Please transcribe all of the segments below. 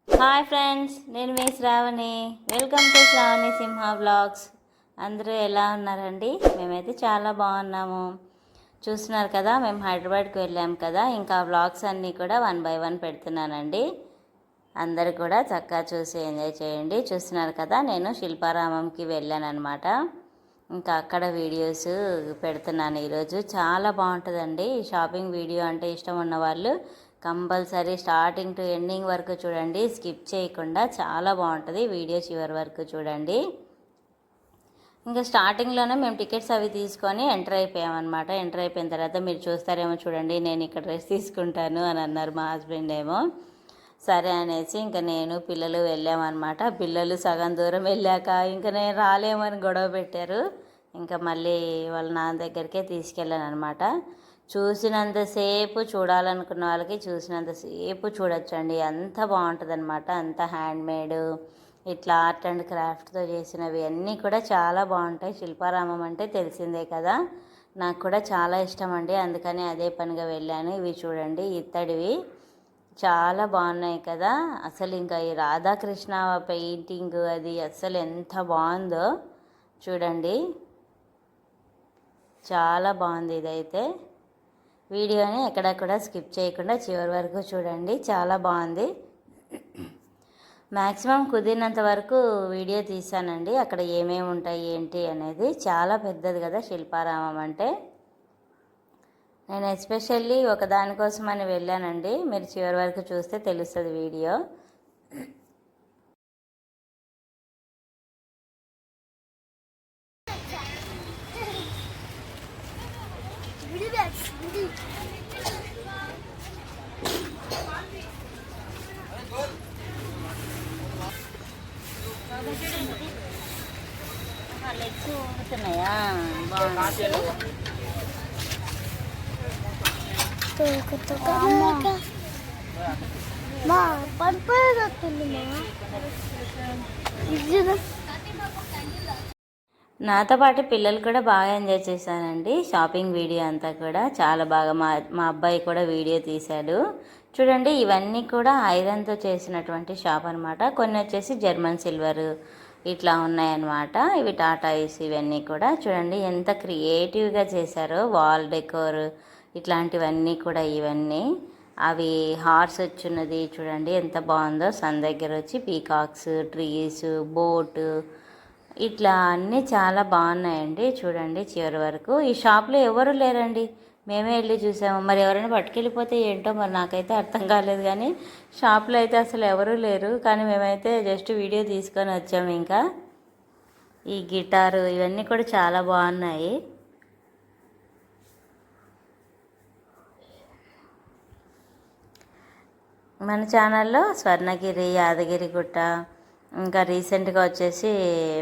Hi friends, నేను మీ Sravani. Welcome to Sravani Simha vlogs. అందరూ ఎలా ఉన్నారండి? మేమైతే చాలా బాగున్నాము. చూస్తున్నారు కదా, మేము హైదరాబాద్కి వెళ్ళాము కదా. ఇంకా వ్లాగ్స్ అన్నీ కూడా 1 by 1 పెడుతున్నానండి. అందరూ కూడా చక్కగా చూసి ఎంజాయ్ చేయండి. చూస్తున్నారు కదా, నేను శిల్పారామంకి వెళ్ళాను అనమాట. ఇంకా అక్కడ వీడియోస్ పెడుతున్నాను ఈరోజు. చాలా బాగుంటుందండి. షాపింగ్ వీడియో అంటే ఇష్టం ఉన్న వాళ్ళు కంపల్సరీ స్టార్టింగ్ టు ఎండింగ్ వరకు చూడండి, స్కిప్ చేయకుండా. చాలా బాగుంటుంది వీడియో, చివరి వరకు చూడండి. ఇంకా స్టార్టింగ్లోనే మేము టికెట్స్ అవి తీసుకొని ఎంటర్ అయిపోయామన్నమాట. ఎంటర్ అయిపోయిన తర్వాత మీరు చూస్తారేమో చూడండి, నేను ఇక్కడ డ్రెస్ తీసుకుంటాను అని అన్నారు మా హస్బెండ్ ఏమో. సరే అనేసి ఇంకా నేను పిల్లలు వెళ్ళామన్నమాట. పిల్లలు సగం దూరం వెళ్ళాక ఇంకా నేను రాలేమని గొడవ పెట్టారు. ఇంకా మళ్ళీ వాళ్ళ నాన్న దగ్గరికే తీసుకెళ్ళాను అనమాట. చూసినంతసేపు చూడాలనుకున్న వాళ్ళకి చూసినంతసేపు చూడొచ్చండి. అంత బాగుంటుంది అనమాట. అంత హ్యాండ్మేడ్, ఇట్లా ఆర్ట్ అండ్ క్రాఫ్ట్తో చేసినవి అన్నీ కూడా చాలా బాగుంటాయి. శిల్పారామం అంటే తెలిసిందే కదా, నాకు కూడా చాలా ఇష్టం అండి. అందుకని అదే పనిగా వెళ్ళాను. ఇవి చూడండి, ఇత్తడివి చాలా బాగున్నాయి కదా. అసలు ఇంకా ఈ రాధాకృష్ణ పెయింటింగ్ అది అసలు ఎంత బాగుందో చూడండి. చాలా బాగుంది ఇదైతే. వీడియోని ఎక్కడ కూడా స్కిప్ చేయకుండా చివరి వరకు చూడండి. చాలా బాగుంది. మ్యాక్సిమం కుదిరినంత వరకు వీడియో తీసానండి. అక్కడ ఏమేమి ఉంటాయి ఏంటి అనేది. చాలా పెద్దది కదా శిల్పారామం అంటే. నేను ఎస్పెషల్లీ ఒక దానికోసమని వెళ్ళానండి. మీరు చివరి వరకు చూస్తే తెలుస్తుంది వీడియో. లెగ్స్ ఊగుతున్నాయా? బాగుంది. నాతో పాటు పిల్లలు కూడా బాగా ఎంజాయ్ చేశానండి. షాపింగ్ వీడియో అంతా కూడా చాలా బాగా మా అబ్బాయి కూడా వీడియో తీశాడు. చూడండి, ఇవన్నీ కూడా ఐరన్తో చేసినటువంటి షాప్ అనమాట. కొన్ని వచ్చేసి జర్మన్ సిల్వర్ ఇట్లా ఉన్నాయన్నమాట. ఇవి టాటాయిస్ ఇవన్నీ కూడా చూడండి ఎంత క్రియేటివ్గా చేశారో. వాల్ డెకోర్ ఇట్లాంటివన్నీ కూడా. ఇవన్నీ అవి హార్స్ వచ్చున్నది చూడండి ఎంత బాగుందో. సన్ దగ్గర వచ్చి పీకాక్స్, ట్రీస్, బోటు ఇట్లా అన్నీ చాలా బాగున్నాయండి. చూడండి చివరి వరకు. ఈ షాప్లో ఎవరు లేరండి, మేమే వెళ్ళి చూసాము. మరి ఎవరైనా పట్టుకెళ్ళిపోతే ఏంటో మరి నాకైతే అర్థం కాలేదు. కానీ షాప్లో అయితే అసలు ఎవరూ లేరు. కానీ మేమైతే జస్ట్ వీడియో తీసుకొని వచ్చాము. ఇంకా ఈ గిటారు ఇవన్నీ కూడా చాలా బాగున్నాయి. మన ఛానల్లో స్వర్ణగిరి, యాదగిరిగుట్ట, ఇంకా రీసెంట్గా వచ్చేసి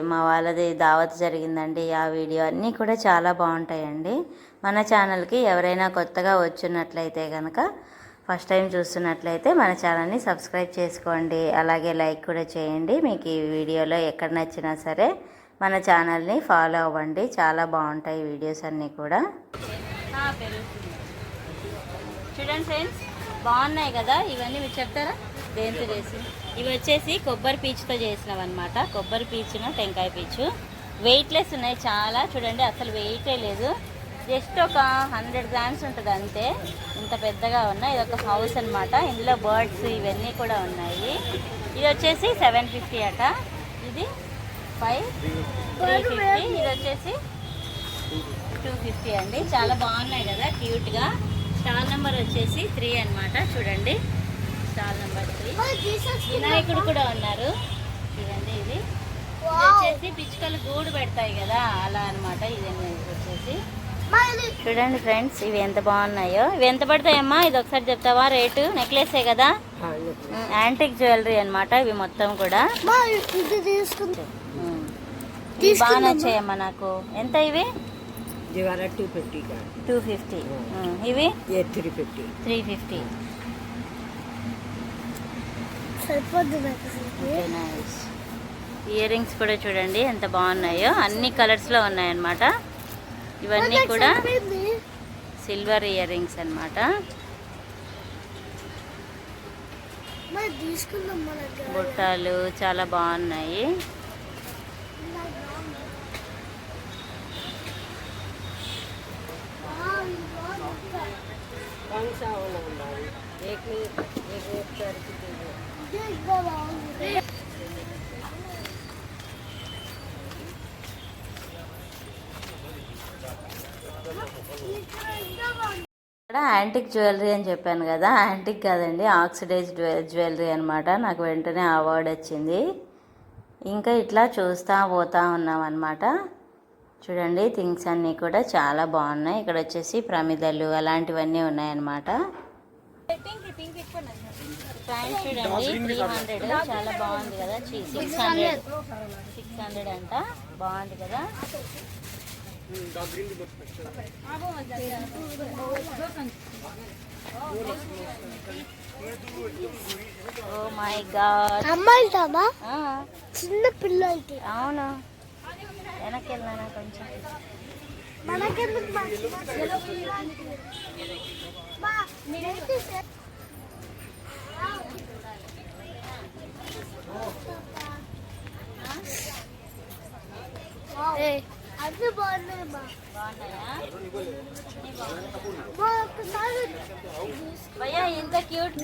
మా వాళ్ళది దావత్ జరిగిందండి. ఆ వీడియో అన్నీ కూడా చాలా బాగుంటాయండి. మన ఛానల్కి ఎవరైనా కొత్తగా వచ్చున్నట్లయితే కనుక, ఫస్ట్ టైం చూస్తున్నట్లయితే మన ఛానల్ని సబ్స్క్రైబ్ చేసుకోండి. అలాగే లైక్ కూడా చేయండి. మీకు ఈ వీడియోలో ఎక్కడ నచ్చినా సరే మన ఛానల్ని ఫాలో అవ్వండి. చాలా బాగుంటాయి వీడియోస్ అన్నీ కూడా. చూడండి ఫ్రెండ్స్, బాగున్నాయి కదా. ఇవన్నీ మీరు చెప్తారా దేంతో చేసి? ఇవి వచ్చేసి కొబ్బరి పీచుతో చేసినవి అనమాట. కొబ్బరి పీచును టెంకాయ పీచు. వెయిట్లెస్ ఉన్నాయి చాలా. చూడండి అసలు వెయిటే లేదు. జస్ట్ ఒక 100 grams ఉంటుంది అంతే. ఇంత పెద్దగా ఉన్నాయి. ఇది ఒక హౌస్ అనమాట. ఇందులో బర్డ్స్ ఇవన్నీ కూడా ఉన్నాయి. ఇది వచ్చేసి 750 అట. ఇది 350. ఇది వచ్చేసి 250 అండి. చాలా బాగున్నాయి కదా, క్యూట్గా. స్టాల్ నెంబర్ వచ్చేసి 3 అనమాట. చూడండి స్టాల్ నెంబర్ 3. వినాయకుడు కూడా ఉన్నారు. ఇదండి ఇది వచ్చేసి పిచ్చుకలు గూడు పెడతాయి కదా, అలా అనమాట. ఇదండి వచ్చేసి చూడండి ఫ్రెండ్స్, ఇవి ఎంత బాగున్నాయో. ఇవి ఎంత పడతాయమ్మా? ఇది ఒకసారి చెప్తావా రేటు? నెక్లెసే కదా, యాంటిక్ జ్యువెలరీ అనమాట. ఇవి మొత్తం కూడా బాగా నచ్చాయమ్మా నాకు. ఎంత ఇవి? 250. ఇవి 350. ఇయర్ రింగ్స్ కూడా చూడండి ఎంత బాగున్నాయో. అన్ని కలర్స్లో ఉన్నాయన్నమాట. ఇవన్నీ కూడా సిల్వర్ ఇయర్ రింగ్స్ అనమాట. బుట్టాలు చాలా బాగున్నాయి. ఇక్కడ యాంటిక్ జ్యువెలరీ అని చెప్పాను కదా, యాంటిక్ కాదండి, ఆక్సిడైజ్ జ్యువెలరీ అనమాట. నాకు వెంటనే అవార్డు వచ్చింది. ఇంకా ఇట్లా చూస్తూ పోతా ఉన్నాం అనమాట. చూడండి థింగ్స్ అన్నీ కూడా చాలా బాగున్నాయి. ఇక్కడ వచ్చేసి ప్రమిదలు అలాంటివన్నీ ఉన్నాయన్నమాట. ప్రైస్ చూడండి 300, చాలా బాగుంది కదా. 600 అంట, బాగుంది కదా. ఓ మై గాడ్, అమ్మాయిలమా చిన్న పిల్లలకి. అవును, వెనక్కి వెళ్ళానా కొంచెం. అది బాగున్నాయి. భయ్యా ఇంత క్యూట్,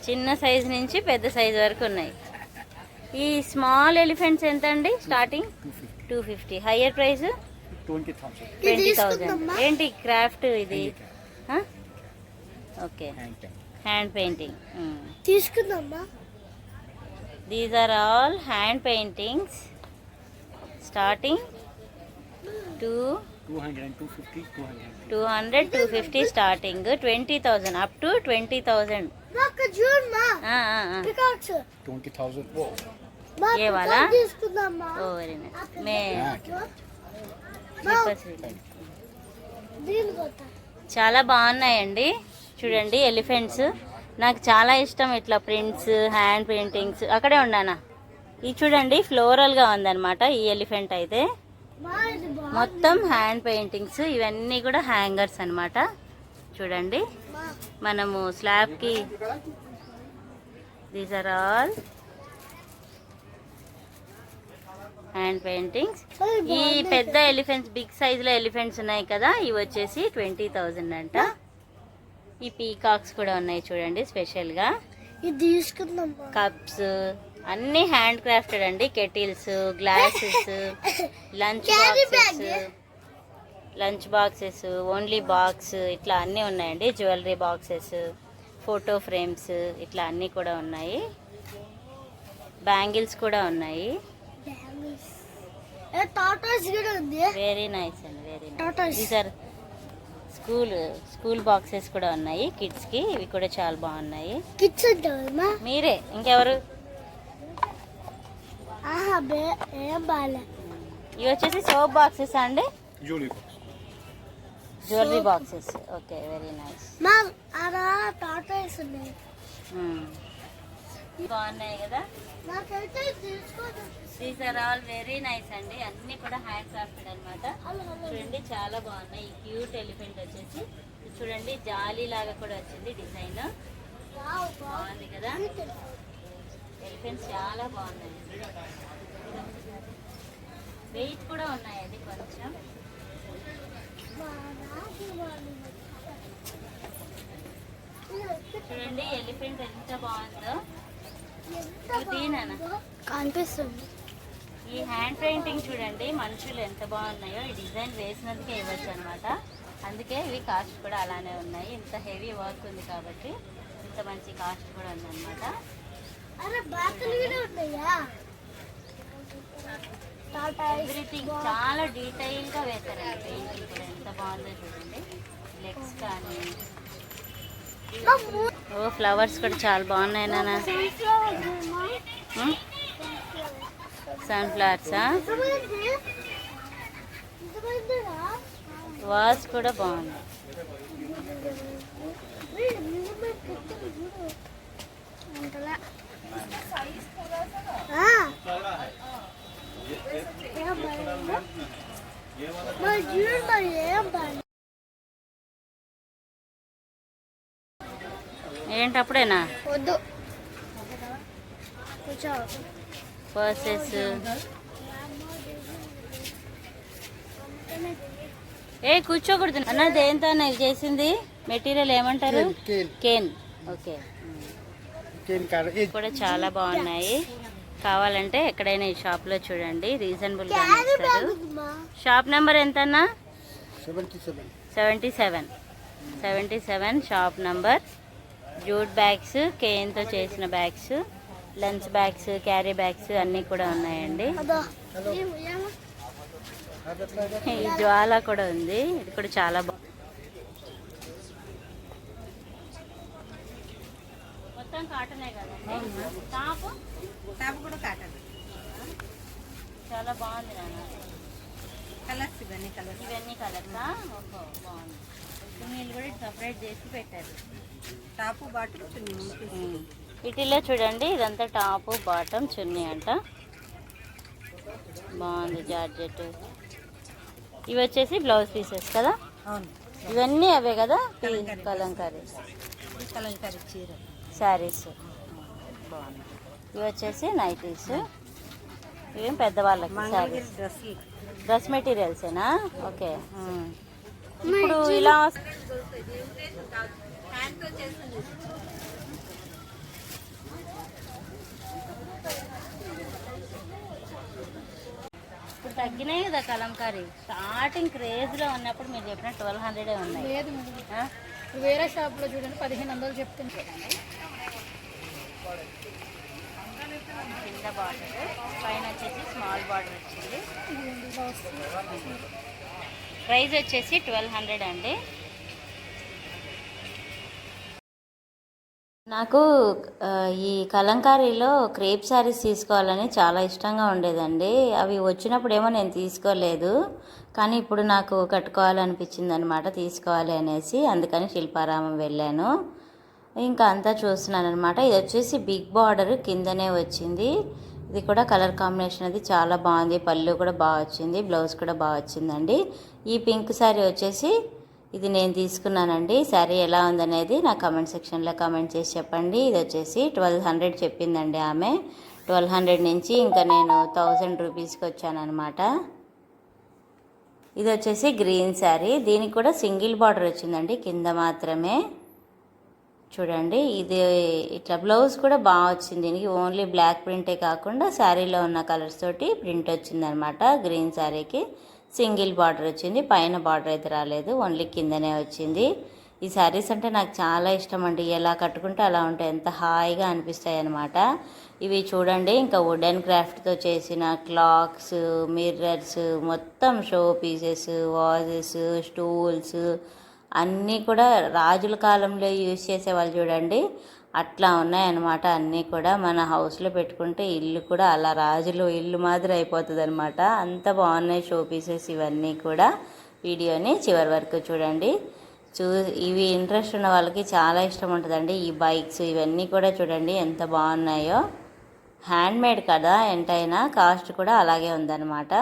చిన్న సైజ్ నుంచి పెద్ద సైజ్ వరకు ఉన్నాయి. ఈ స్మాల్ ఎలిఫెంట్స్ ఎంత అండి? Starting 250, higher price 20,000. ఏంటి క్రాఫ్ట్ ఇది? ఓకే, హ్యాండ్ పెయింటింగ్ తీసుకుందామా? These are all hand paintings starting 200-250 starting, 20,000 up to 20,000. ये वाला? Oh very nice. मैं చాలా బాగున్నాయండి. చూడండి ఎలిఫెంట్స్, నాకు చాలా ఇష్టం ఇట్లా ప్రింట్స్, హ్యాండ్ పెయింటింగ్స్. అక్కడే ఉన్నానా, ఇది చూడండి ఫ్లోరల్గా ఉందన్నమాట. ఈ ఎలిఫెంట్ అయితే మొత్తం హ్యాండ్ పెయింటింగ్స్, ఇవన్నీ కూడా హ్యాంగర్స్ అన్నమాట. చూడండి మనము స్లాబ్కి, these are all hand paintings. ఈ పెద్ద ఎలిఫెంట్స్, బిగ్ సైజులో ఎలిఫెంట్స్ ఉన్నాయి కదా, ఇవి వచ్చేసి 20,000 అంట. ఈ పీకాక్స్ కూడా ఉన్నాయి చూడండి స్పెషల్గా. కప్స్ అన్నీ హ్యాండ్ క్రాఫ్టెడ్ అండి. Kettles, glasses, lunch boxes, only box, ఇట్లా అన్నీ ఉన్నాయండి. జ్యువెలరీ బాక్సెస్, ఫోటో ఫ్రేమ్స్, ఇట్లా అన్నీ కూడా ఉన్నాయి. బ్యాంగిల్స్ కూడా ఉన్నాయి. వెరీ నైస్ అండి, very nice. These are school boxes కూడా ఉన్నాయి కిడ్స్కి. ఇవి కూడా చాలా బాగున్నాయి. మీరే ఇంకెవరు? ఇవి వచ్చేసి సోప్ బాక్సెస్ అండి, jewellery boxes. Okay, very nice. బాగున్నాయి కదా. These are all very nice అండి. అన్ని కూడా హ్యాండ్ క్రాఫ్టెడ్ అనమాట. చూడండి చాలా బాగున్నాయి. ఈ క్యూట్ ఎలిఫెంట్ వచ్చేసి చూడండి జాలీ లాగా కూడా వచ్చింది డిజైన్, బాగుంది కదా. ఎలిఫెంట్స్ చాలా బాగున్నాయి. వెయిట్ కూడా ఉన్నాయండి కొంచెం. చూడండి ఎలిఫెంట్ ఎంత బాగుందో. కనిపిస్తుంది. ఈ హ్యాండ్ పెయింటింగ్ చూడండి మనుషులు ఎంత బాగున్నాయో. ఈ డిజైన్ వేసినందుకే ఇవ్వచ్చు అనమాట. అందుకే ఇవి కాస్ట్ కూడా అలానే ఉన్నాయి. ఇంత హెవీ వర్క్ ఉంది కాబట్టి ఇంత మంచి కాస్ట్ కూడా ఉందన్నమాట. ఎవ్రీథింగ్ చాలా డీటెయిల్ గా వేస్తారండి. పెయింటింగ్ కూడా ఎంత బాగుందో చూడండి. లెగ్స్ కానీ, ఓ ఫ్లవర్స్ కూడా చాలా బాగున్నాయి నాన్న. సన్ఫ్లవర్సా? వాస్ కూడా బాగుంది. ఏంట అప్పుడేనా? వద్దు కూర్చో. పర్సెస్. ఏ కూర్చోకూడదు అన్న. దేంతో ఇది చేసింది? మెటీరియల్ ఏమంటారు? కేన్. ఓకే. కూడా చాలా బాగున్నాయి. కావాలంటే ఎక్కడైనా ఈ షాప్లో చూడండి, రీజనబుల్గా ఇస్తారు. షాప్ నెంబర్ ఎంతన్నా? 77 షాప్ నంబర్. జూట్ బ్యాగ్స్, కేన్తో చేసిన bags, lunch bags, carry bags అన్నీ కూడా ఉన్నాయండి. ఈ జ్వాల కూడా ఉంది, ఇది కూడా చాలా బాగుంది. మొత్తం కాటనే కదండి. టాప్ కూడా కాటన్. చాలా బాగుంది నాన్న. కలర్స్ ఇవన్నీ కలర్సా? ఓహో బాగుంది. చున్నీలు కూడా సపరేట్ చేసి పెట్టారు. టాప్ బాటమ్ చున్నీ. వీటిలో చూడండి, ఇదంతా టాప్ బాటమ్ చున్నీ అంట. బాగుంది జార్జెట్. ఇవి వచ్చేసి బ్లౌజ్ పీసెస్ కదా? ఇవన్నీ అవే కదా? కలంకారీ చీర శారీస్. బాగుంది. ఇవి వచ్చేసి నైటీస్. ఇవేం పెద్దవాళ్ళకి శారీస్. డ్రెస్ మెటీరియల్సేనా? ఓకే. ఇప్పుడు ఇలా ఇప్పుడు తగ్గినాయి కదా కలంకారీ. స్టార్టింగ్ క్రేజ్లో ఉన్నప్పుడు మీరు చెప్పిన 1200 ఉన్నాయి. వేరే షాప్లో చూడండి 1500 చెప్తుంది. కింద బార్డర్, పైన వచ్చేసి స్మాల్ బార్డర్ వచ్చింది. ప్రైస్ వచ్చేసి 1200 అండి. నాకు ఈ కలంకారీలో క్రేప్ శారీస్ తీసుకోవాలని చాలా ఇష్టంగా ఉండేదండి. అవి వచ్చినప్పుడేమో నేను తీసుకోలేదు, కానీ ఇప్పుడు నాకు కట్టుకోవాలనిపించింది అనమాట, తీసుకోవాలి అనేసి. అందుకని శిల్పారామం వెళ్ళాను. ఇంకా అంతా చూస్తున్నాను అనమాట. ఇది వచ్చేసి బిగ్ బార్డర్ కిందనే వచ్చింది. ఇది కూడా కలర్ కాంబినేషన్ అది చాలా బాగుంది. పళ్ళు కూడా బాగా వచ్చింది, బ్లౌజ్ కూడా బాగా వచ్చిందండి. ఈ పింక్ శారీ వచ్చేసి ఇది నేను తీసుకున్నానండి. శారీ ఎలా ఉందనేది నా కమెంట్ సెక్షన్లో కమెంట్ చేసి చెప్పండి. ఇది వచ్చేసి 1200 చెప్పిందండి ఆమె. 1200 నుంచి ఇంకా నేను 1000 రూపీస్కి వచ్చానమాట. ఇది వచ్చేసి గ్రీన్ శారీ. దీనికి కూడా సింగిల్ బార్డర్ వచ్చిందండి, కింద మాత్రమే. చూడండి, ఇది ఇట్లా బ్లౌజ్ కూడా బాగా వచ్చింది. దీనికి ఓన్లీ బ్లాక్ ప్రింటే కాకుండా శారీలో ఉన్న కలర్స్ తోటి ప్రింట్ వచ్చిందనమాట. గ్రీన్ శారీకి సింగిల్ బార్డర్ వచ్చింది, పైన బార్డర్ అయితే రాలేదు, ఓన్లీ కిందనే వచ్చింది. ఈ శారీస్ అంటే నాకు చాలా ఇష్టం అండి. ఎలా కట్టుకుంటే అలా ఉంటాయి, ఎంత హాయిగా అనిపిస్తాయి అన్నమాట. ఇవి చూడండి, ఇంకా వుడెన్ క్రాఫ్ట్తో చేసిన క్లాక్స్, మిర్రర్స్, మొత్తం షో పీసెస్, వాజెస్, స్టూల్స్ అన్నీ కూడా రాజుల కాలంలో యూజ్ చేసేవాళ్ళు చూడండి, అట్లా ఉన్నాయన్నమాట. అన్నీ కూడా మన హౌస్లో పెట్టుకుంటే ఇల్లు కూడా అలా రాజులు ఇల్లు మాదిరి అయిపోతుంది అనమాట. అంత బాగున్నాయి షో పీసెస్ ఇవన్నీ కూడా. వీడియోని చివరి వరకు చూడండి. ఇవి ఇంట్రెస్ట్ ఉన్న వాళ్ళకి చాలా ఇష్టం ఉంటుందండి. ఈ బైక్స్ ఇవన్నీ కూడా చూడండి ఎంత బాగున్నాయో. హ్యాండ్మేడ్ కదా, ఎంతైనా కాస్ట్ కూడా అలాగే ఉందన్నమాట.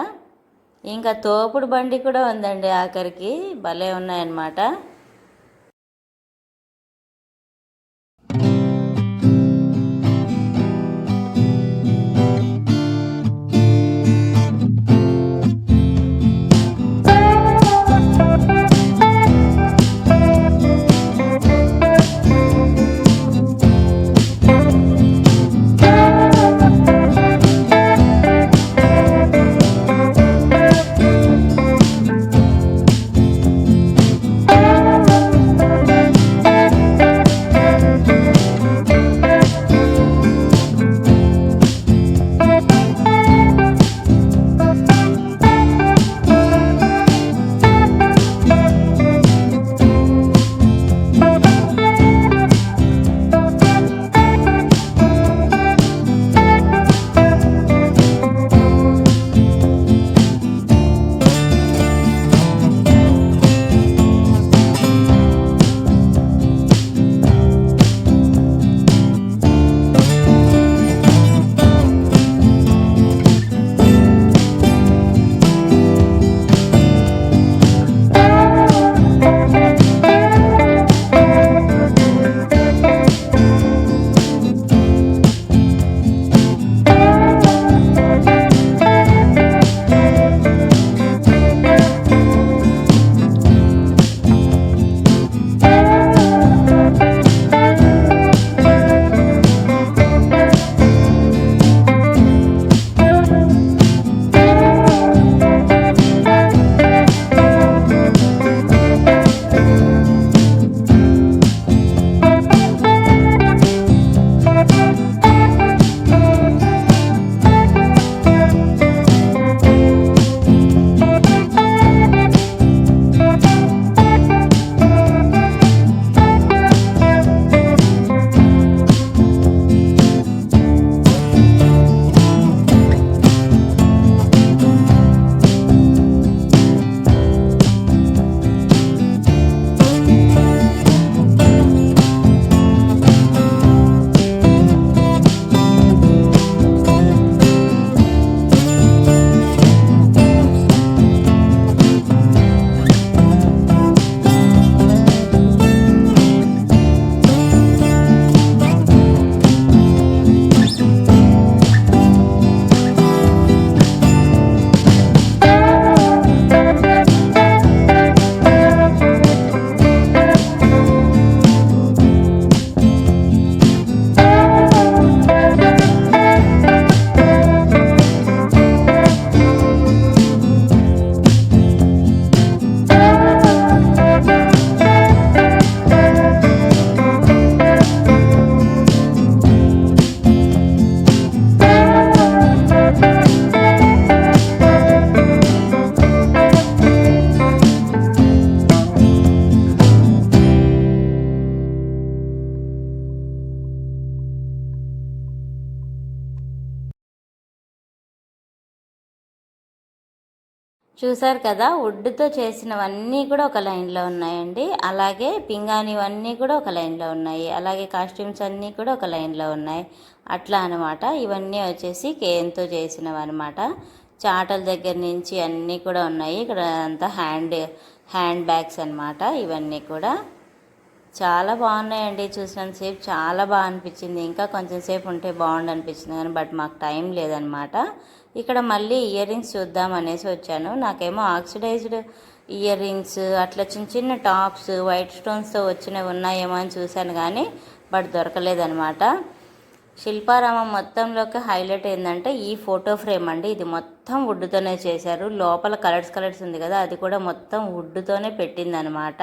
ఇంకా తోపుడు బండి కూడా ఉందండి, ఆఖరికి భలే ఉన్నాయన్నమాట. చూసారు కదా, వుడ్తో చేసినవన్నీ కూడా ఒక లైన్లో ఉన్నాయండి. అలాగే పింగాణివన్నీ కూడా ఒక లైన్లో ఉన్నాయి. అలాగే కాస్ట్యూమ్స్ అన్నీ కూడా ఒక లైన్లో ఉన్నాయి. అట్లా అనమాట. ఇవన్నీ వచ్చేసి కేన్తో చేసినవి అనమాట. చాటల దగ్గర నుంచి అన్నీ కూడా ఉన్నాయి. ఇక్కడ అంతా హ్యాండ్ బ్యాగ్స్ అనమాట. ఇవన్నీ కూడా చాలా బాగున్నాయండి. చూసినంతసేపు చాలా బాగా అనిపించింది. ఇంకా కొంచెం సేపు ఉంటే బాగుండు అనిపించింది కానీ బట్ మాకు టైం లేదనమాట. ఇక్కడ మళ్ళీ ఇయర్ రింగ్స్ చూద్దాం అనేసి వచ్చాను. నాకేమో ఆక్సిడైజ్డ్ ఇయర్ రింగ్స్ అట్లా చిన్న చిన్న టాప్స్ వైట్ స్టోన్స్తో వచ్చినవి ఉన్నాయేమో అని చూశాను కానీ బట్ దొరకలేదనమాట. శిల్పారామం మొత్తంలోకి హైలైట్ ఏంటంటే ఈ ఫోటో ఫ్రేమ్ అండి. ఇది మొత్తం వుడ్తోనే చేశారు. లోపల కలర్స్ ఉంది కదా, అది కూడా మొత్తం వుడ్తోనే పెట్టిందనమాట.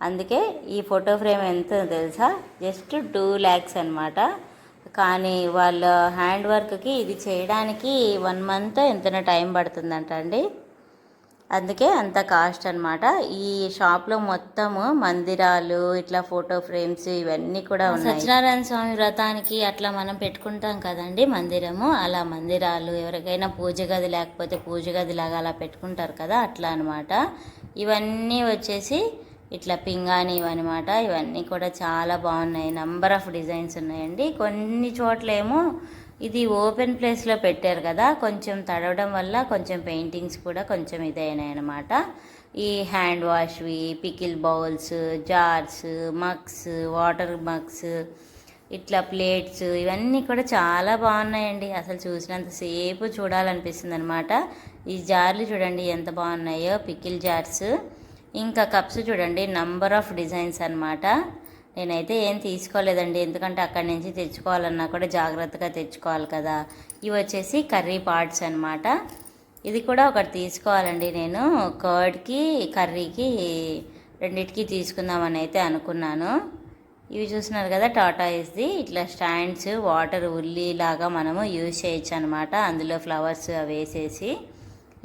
అందుకే ఈ ఫోటో ఫ్రేమ్ ఎంత తెలుసా, జస్ట్ 2 lakhs అనమాట. కానీ వాళ్ళ హ్యాండ్ వర్క్కి ఇది చేయడానికి 1 month ఎంతైనా టైం పడుతుందంట అండి. అందుకే అంత కాస్ట్ అనమాట. ఈ షాప్లో మొత్తము మందిరాలు ఇట్లా ఫోటో ఫ్రేమ్స్ ఇవన్నీ కూడా ఉన్నాయి. సత్యనారాయణ స్వామి వ్రతానికి అట్లా మనం పెట్టుకుంటాం కదండి మందిరము, అలా మందిరాలు ఎవరికైనా పూజ గది లేకపోతే పూజ గది లాగా అలా పెట్టుకుంటారు కదా, అట్లా అనమాట. ఇవన్నీ వచ్చేసి ఇట్లా పింగాణి ఇవన్నమాట. ఇవన్నీ కూడా చాలా బాగున్నాయి. నంబర్ ఆఫ్ డిజైన్స్ ఉన్నాయండి. కొన్ని చోట్లేమో ఇది ఓపెన్ ప్లేస్లో పెట్టారు కదా, కొంచెం తడవడం వల్ల కొంచెం పెయింటింగ్స్ కూడా కొంచెం ఇదైనాయి అనమాట. ఈ హ్యాండ్ వాష్వి, pickle bowls, jars, mugs, water mugs, ఇట్లా ప్లేట్స్ ఇవన్నీ కూడా చాలా బాగున్నాయండి. అసలు చూసినంతసేపు చూడాలనిపిస్తుంది అనమాట. ఈ జార్లు చూడండి ఎంత బాగున్నాయో, పికిల్ జార్స్. ఇంకా కప్స్ చూడండి, నంబర్ ఆఫ్ డిజైన్స్ అనమాట. నేనైతే ఏం తీసుకోలేదండి, ఎందుకంటే అక్కడి నుంచి తెచ్చుకోవాలన్నా కూడా జాగ్రత్తగా తెచ్చుకోవాలి కదా. ఇవి వచ్చేసి కర్రీ పార్ట్స్ అనమాట. ఇది కూడా ఒకటి తీసుకోవాలండి. నేను కర్డ్కి కర్రీకి రెండిటికి తీసుకుందామని అయితే అనుకున్నాను. ఇవి చూస్తున్నారు కదా, టాటా ఇస్ది ఇట్లా స్టాండ్స్, వాటర్ ఉల్లిలాగా మనము యూజ్ చేయొచ్చు అనమాట. అందులో ఫ్లవర్స్ అవి వేసేసి.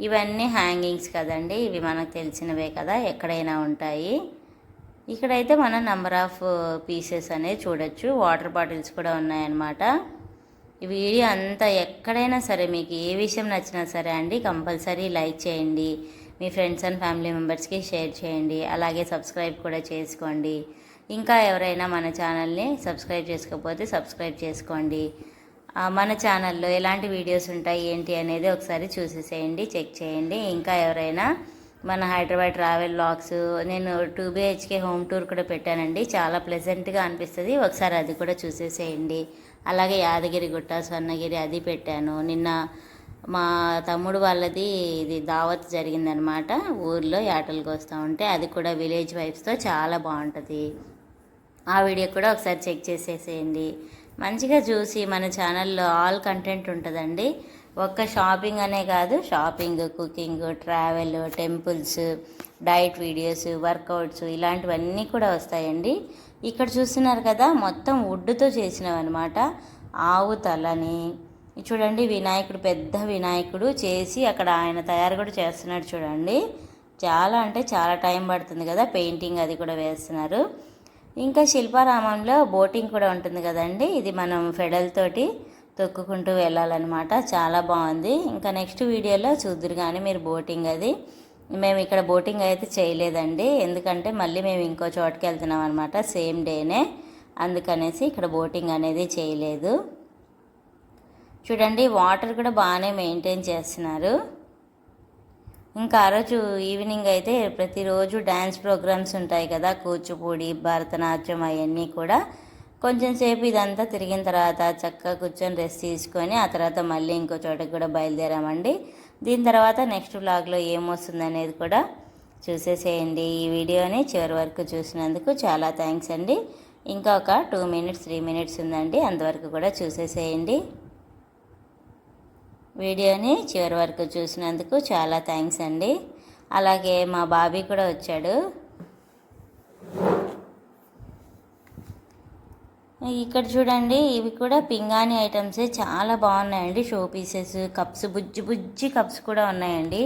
ఇవన్నీ హ్యాంగింగ్స్ కదండి, ఇవి మనకు తెలిసినవే కదా, ఎక్కడైనా ఉంటాయి. ఇక్కడైతే మనం నెంబర్ ఆఫ్ పీసెస్ అనేది చూడొచ్చు. వాటర్ బాటిల్స్ కూడా ఉన్నాయన్నమాట. ఈ వీడియో అంతా ఎక్కడైనా సరే మీకు ఏ విషయం నచ్చినా సరే అండి కంపల్సరీ లైక్ చేయండి, మీ ఫ్రెండ్స్ అండ్ ఫ్యామిలీ మెంబర్స్కి షేర్ చేయండి, అలాగే సబ్స్క్రైబ్ కూడా చేసుకోండి. ఇంకా ఎవరైనా మన ఛానల్ని సబ్స్క్రైబ్ చేసుకోకపోతే సబ్స్క్రైబ్ చేసుకోండి. మన ఛానల్లో ఎలాంటి వీడియోస్ ఉంటాయి ఏంటి అనేది ఒకసారి చూసేసేయండి, చెక్ చేయండి. ఇంకా ఎవరైనా మన హైదరాబాద్ ట్రావెల్ వ్లాగ్స్, నేను 2 BHK హోమ్ టూర్ కూడా పెట్టానండి, చాలా ప్లెజెంట్గా అనిపిస్తుంది, ఒకసారి అది కూడా చూసేసేయండి. అలాగే యాదగిరిగుట్ట, స్వర్ణగిరి అది పెట్టాను. నిన్న మా తమ్ముడు వాళ్ళది ఇది దావత్ జరిగిందనమాట, ఊర్లో యాటలకు వస్తూ ఉంటే, అది కూడా విలేజ్ వైబ్స్తో చాలా బాగుంటుంది. ఆ వీడియో కూడా ఒకసారి చెక్ చేసేసేయండి. మంచిగా చూసి మన ఛానల్లో ఆల్ కంటెంట్ ఉంటుందండి. ఒక్క షాపింగ్ అనే కాదు, shopping, cooking, travel, temples, diet videos, workouts ఇలాంటివన్నీ కూడా వస్తాయండి. ఇక్కడ చూస్తున్నారు కదా, మొత్తం వుడ్తో చేసినవి అనమాట. ఆవు తలని చూడండి, వినాయకుడు, పెద్ద వినాయకుడు చేసి అక్కడ ఆయన తయారు కూడా చేస్తున్నాడు చూడండి. చాలా అంటే చాలా టైం పడుతుంది కదా, పెయింటింగ్ అది కూడా వేస్తున్నారు. ఇంకా శిల్పారామంలో బోటింగ్ కూడా ఉంటుంది కదండి, ఇది మనం ఫెడల్తోటి తొక్కుకుంటూ వెళ్ళాలన్నమాట. చాలా బాగుంది. ఇంకా నెక్స్ట్ వీడియోలో చూద్దురు కానీ మీరు బోటింగ్ అది. మేము ఇక్కడ బోటింగ్ అయితే చేయలేదండి, ఎందుకంటే మళ్ళీ మేము ఇంకో చోటుకి వెళ్తున్నాం అనమాట, సేమ్ డేనే, అందుకనేసి ఇక్కడ బోటింగ్ అనేది చేయలేదు. చూడండి, వాటర్ కూడా బాగానే మెయింటైన్ చేస్తున్నారు. ఇంకా ఆ రోజు ఈవినింగ్ అయితే ప్రతిరోజు డ్యాన్స్ ప్రోగ్రామ్స్ ఉంటాయి కదా, కూచిపూడి, భరతనాట్యం అవన్నీ కూడా. కొంచెం సేపు ఇదంతా తిరిగిన తర్వాత చక్కగా కూర్చొని రెస్ట్ తీసుకొని ఆ తర్వాత మళ్ళీ ఇంకో చోటకి కూడా బయలుదేరామండి. దీని తర్వాత నెక్స్ట్ వ్లాగ్లో ఏమొస్తుంది అనేది కూడా చూసేసేయండి. ఈ వీడియోని చివరి వరకు చూసినందుకు చాలా థ్యాంక్స్ అండి. ఇంకా ఒక 2 minutes 3 minutes ఉందండి, అంతవరకు కూడా చూసేసేయండి. వీడియోని చివరి వరకు చూసినందుకు చాలా థ్యాంక్స్ అండి. అలాగే మా బాబీ కూడా వచ్చాడు. ఇక్కడ చూడండి, ఇవి కూడా పింగాణి ఐటమ్సే, చాలా బాగున్నాయండి. షో పీసెస్, కప్స్, బుజ్జి కప్స్ కూడా ఉన్నాయండి.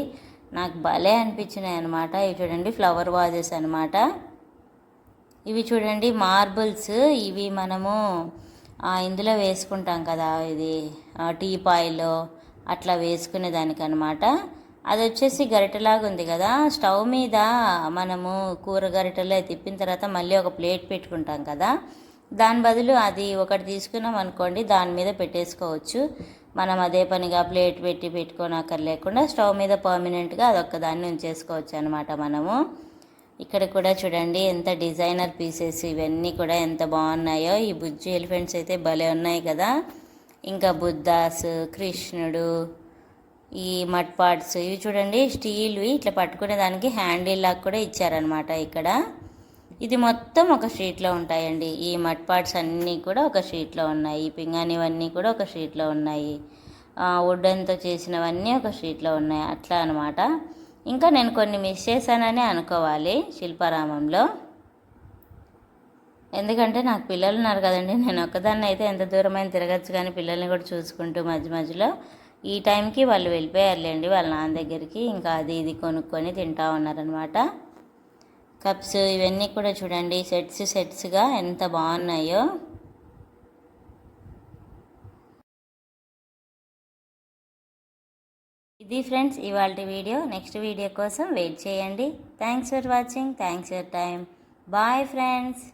నాకు భలే అనిపించినాయి అనమాట. ఇవి చూడండి, ఫ్లవర్ వాజెస్ అనమాట. ఇవి చూడండి మార్బుల్స్, ఇవి మనము ఇందులో వేసుకుంటాం కదా, ఇది టీపాయ్లో అట్లా వేసుకునే దానికనమాట. అది వచ్చేసి గరిటెలాగా ఉంది కదా, స్టవ్ మీద మనము కూర గరిటెలో తిప్పిన తర్వాత మళ్ళీ ఒక ప్లేట్ పెట్టుకుంటాం కదా, దాని బదులు అది ఒకటి తీసుకున్నాం అనుకోండి, దాని మీద పెట్టేసుకోవచ్చు. మనం అదే పనిగా ప్లేట్ పెట్టుకోనక్కర్లేకుండా స్టవ్ మీద పర్మనెంట్గా అదొక్క దాన్ని ఉంచేసుకోవచ్చు అనమాట మనము. ఇక్కడ కూడా చూడండి ఎంత డిజైనర్ పీసెస్, ఇవన్నీ కూడా ఎంత బాగున్నాయో. ఈ బుజ్జి ఎలిఫెంట్స్ అయితే భలే ఉన్నాయి కదా. ఇంకా బుద్ధాస్, కృష్ణుడు, ఈ మడ్ పార్ట్స్ ఇవి చూడండి స్టీల్వి, ఇట్లా పట్టుకునే దానికి హ్యాండిల్ లాగా కూడా ఇచ్చారనమాట ఇక్కడ. ఇది మొత్తం ఒక షీట్లో ఉంటాయండి. ఈ మడ్ పార్ట్స్ అన్నీ కూడా ఒక షీట్లో ఉన్నాయి, ఈ పింగాణివన్నీ కూడా ఒక షీట్లో ఉన్నాయి, వుడెన్తో చేసినవన్నీ ఒక షీట్లో ఉన్నాయి, అట్లా అనమాట. ఇంకా నేను కొన్ని మిస్ చేశానని అనుకోవాలి శిల్పారామంలో, ఎందుకంటే నాకు పిల్లలు ఉన్నారు కదండి. నేను ఒక్కదాన్ని అయితే ఎంత దూరమైన తిరగచ్చు, కానీ పిల్లల్ని కూడా చూసుకుంటూ మధ్య మధ్యలో ఈ టైంకి వాళ్ళు వెళ్ళిపోయారులేండి వాళ్ళ నాన్న దగ్గరికి. ఇంకా అది ఇది కొనుక్కొని తింటా ఉన్నారనమాట. కప్స్ ఇవన్నీ కూడా చూడండి సెట్స్గా ఎంత బాగున్నాయో. ఇది ఫ్రెండ్స్ ఇవాళ వీడియో. నెక్స్ట్ వీడియో కోసం వెయిట్ చేయండి. Thanks for watching, thanks for time. Bye friends.